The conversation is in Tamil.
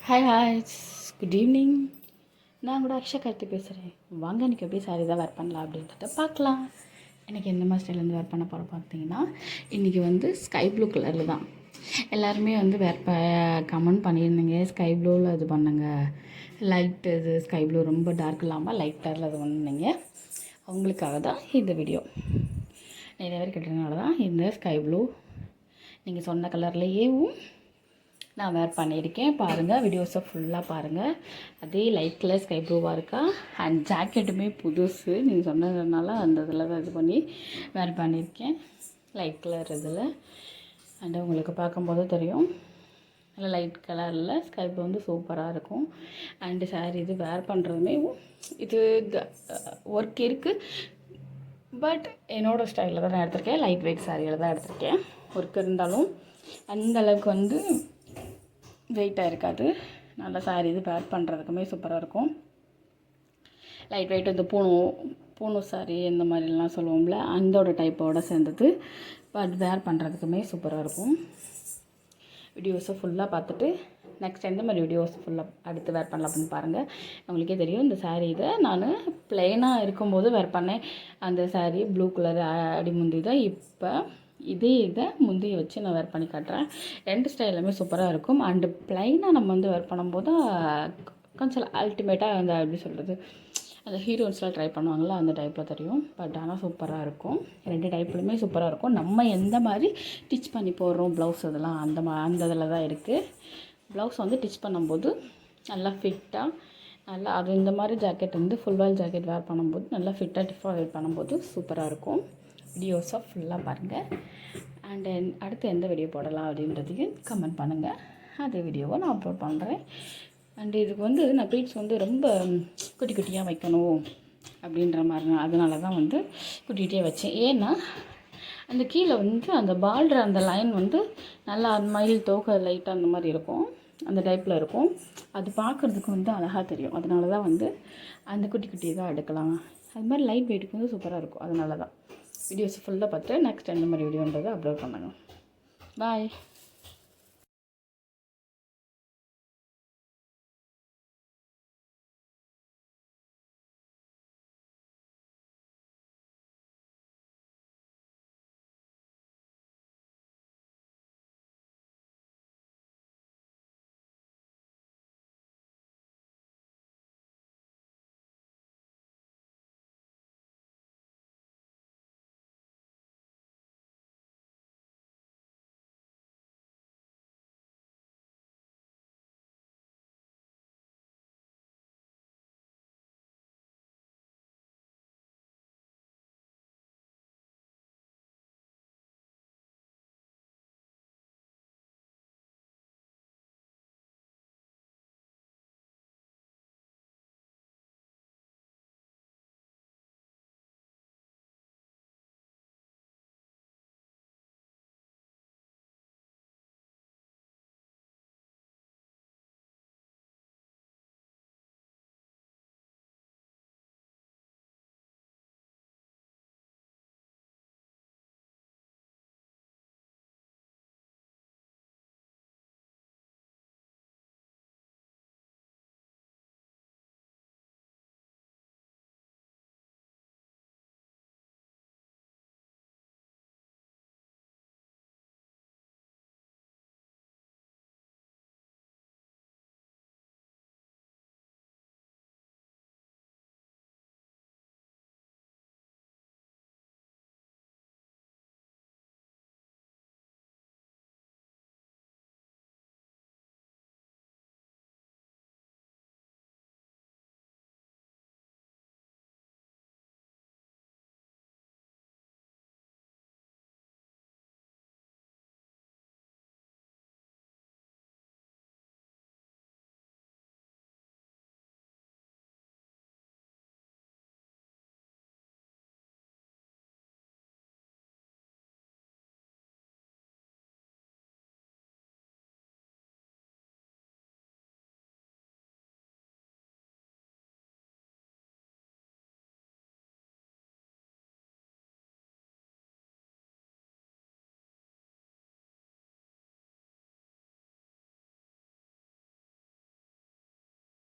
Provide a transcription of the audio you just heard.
Hi hi, good evening. நான் கூட அக்ஷா கார்த்தி பேசுகிறேன். வாங்க இன்றைக்கி எப்படி சாரி தான் வேர் பண்ணலாம் அப்படின்றத பார்க்கலாம். எனக்கு எந்த மாதிரி ஸ்டைலேருந்து வேர் பண்ண போகிறோம் பார்த்தீங்கன்னா, இன்றைக்கி வந்து ஸ்கை ப்ளூ கலரில் தான் எல்லாருமே வந்து கமெண்ட் பண்ணியிருந்தீங்க. ஸ்கை ப்ளூவில் இது பண்ணுங்க, லைட் இது ஸ்கை ப்ளூ ரொம்ப டார்க் இல்லாமல் லைட் கலரில் இது பண்ணிங்க. அவங்களுக்காக தான் இந்த வீடியோ. நிறைய பேர் கேட்டதுனால தான் இந்த ஸ்கை ப்ளூ நீங்கள் சொன்ன கலர்லேயேவும் நான் வேர் பண்ணியிருக்கேன். பாருங்கள், வீடியோஸை ஃபுல்லாக பாருங்கள். அதே லைட் கலர் ஸ்கை ப்ளூவாக இருக்கா. அண்ட் ஜாக்கெட்டுமே புதுசு, நீங்கள் சொன்னதுனால அந்த இதில் தான் இது பண்ணி வேர் பண்ணியிருக்கேன், லைட் கலர் இதில். அண்ட் உங்களுக்கு பார்க்கும்போது தெரியும், நல்லா லைட் கலரில் ஸ்கை ப்ளூ வந்து சூப்பராக இருக்கும். அண்டு சாரீ இது வேர் பண்ணுறதுமே இது ஒர்க் இருக்குது. பட் என்னோடய ஸ்டைலில் தான் நான் எடுத்திருக்கேன். லைட் வெயிட் சாரியில் தான் எடுத்திருக்கேன். ஒர்க் இருந்தாலும் அந்தளவுக்கு வந்து வெயிட்டாக இருக்காது. நல்லா சாரி இது வேர் பண்ணுறதுக்குமே சூப்பராக இருக்கும். லைட் வெயிட் இந்த பூணு சாரி இந்த மாதிரிலாம் சொல்லுவோம்ல, அந்தோட டைப்போடு சேர்ந்தது. பட் வேர் பண்ணுறதுக்குமே சூப்பராக இருக்கும். வீடியோஸை ஃபுல்லாக பார்த்துட்டு நெக்ஸ்ட் எந்த மாதிரி வீடியோஸ் ஃபுல்லாக அடுத்து வேர் பண்ணலாம் அப்படின்னு பாருங்கள். உங்களுக்கே தெரியும், இந்த சாரீ இதை நான் ப்ளெயினாக இருக்கும்போது வேர் பண்ணேன். அந்த சாரீ ப்ளூ கலர் அடிமுந்தி தான். இப்போ இதை முந்தியை வச்சு நான் வேர் பண்ணி காட்டுறேன். ரெண்டு ஸ்டைலுமே சூப்பராக இருக்கும். அண்டு ப்ளைனாக நம்ம வந்து வேர் பண்ணும்போது கொஞ்சம் அல்டிமேட்டாக அந்த எப்படி சொல்கிறது, அந்த ஹீரோயின்ஸ்லாம் ட்ரை பண்ணுவாங்களா, அந்த டைப்பில் தெரியும். பட் ஆனால் சூப்பராக இருக்கும். ரெண்டு டைப்லையுமே சூப்பராக இருக்கும். நம்ம எந்த மாதிரி ஸ்டிச் பண்ணி போடுறோம் ப்ளவுஸ், அதெல்லாம் அந்த இதில் தான் இருக்குது. ப்ளவுஸ் வந்து ஸ்டிச் பண்ணும்போது நல்லா ஃபிட்டாக நல்லா அது இந்த மாதிரி ஜாக்கெட் வந்து ஃபுல் வால் ஜாக்கெட் வேர் பண்ணும்போது நல்லா ஃபிட்டாக டிஃபாக வேர் பண்ணும்போது சூப்பராக இருக்கும். வீடியோஸை ஃபுல்லாக பாருங்கள். அண்டு அடுத்து எந்த வீடியோ போடலாம் அப்படின்றதையும் கமெண்ட் பண்ணுங்கள். அதே வீடியோவை நான் அப்லோட் பண்ணுறேன். அண்டு இதுக்கு வந்து நான் ப்ளீட்ஸ் வந்து ரொம்ப குட்டி குட்டியாக வைக்கணும் அப்படின்ற மாதிரி, அதனால தான் வந்து குட்டிகிட்டே வச்சேன். ஏன்னா அந்த கீழே வந்து அந்த பார்டர் அந்த லைன் வந்து நல்லா அந்த மயில் தோகை லைட்டாக அந்த மாதிரி இருக்கும், அந்த டைப்பில் இருக்கும். அது பார்க்குறதுக்கு வந்து அழகாக தெரியும். அதனால தான் வந்து அந்த குட்டி குட்டியை தான் எடுக்கலாம். அது மாதிரி லைட் வெயிட்டுக்கு வந்து சூப்பராக இருக்கும். அதனால தான் வீடியோஸ் ஃபுல்லாக பார்த்து நெக்ஸ்ட் எந்த மாதிரி வீடியோன்றதை அப்லோட் பண்ணுங்கள். பாய்.